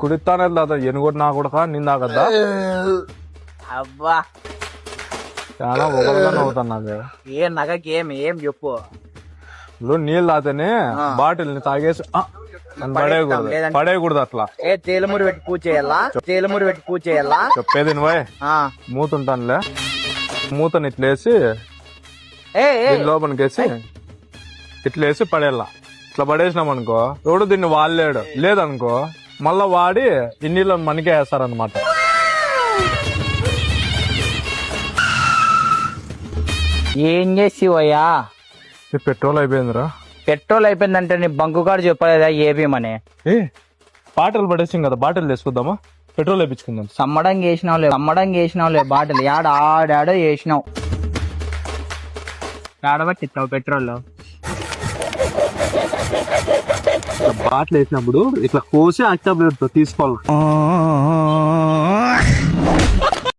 కుడితానే తాత ఎనుగొట్టు నా కూడా నిందాకద్దా అబ్బా చాలా ఒకరుగా నవ్వుతాను నాకు. ఏ నగకి ఏం చెప్పు. ఇప్పుడు నీళ్ళు తాతేనే బాటిల్ ని తాగేసి పడేయకూడదు అట్లా. తేలమూరి పెట్టి పూజ చేయాలా చెప్పేది నువ్వే మూతుంటానులే. మూతని ఇట్లేసి లోపలికేసి ఇట్లేసి పడేయాల. ఇట్లా పడేసినామనుకో ఎవడు దీన్ని వాడలేడు. లేదనుకో మళ్ళా వాడి ఇన్నిలో మనకే వేస్తారనమాట. ఏం చేసివయ్యా? పెట్రోల్ అయిపోయిందిరా. పెట్రోల్ అయిపోయిందంటే నీ బంకు కాడు చెప్పలేదా ఏపీమని? బాటిల్ పడేసాం కదా, బాటిల్ తీసుకుందామా, పెట్రోల్ వేయించుకుందాం. సమ్మడంగా వేసినావులే బాటిల్. ఆడాడో వేసినావు. ఆడబట్టిస్తావు పెట్రోల్. బాటిల్ వేసినప్పుడు ఇట్లా కోసి అక్టోబర్ తీసుకోవాలి.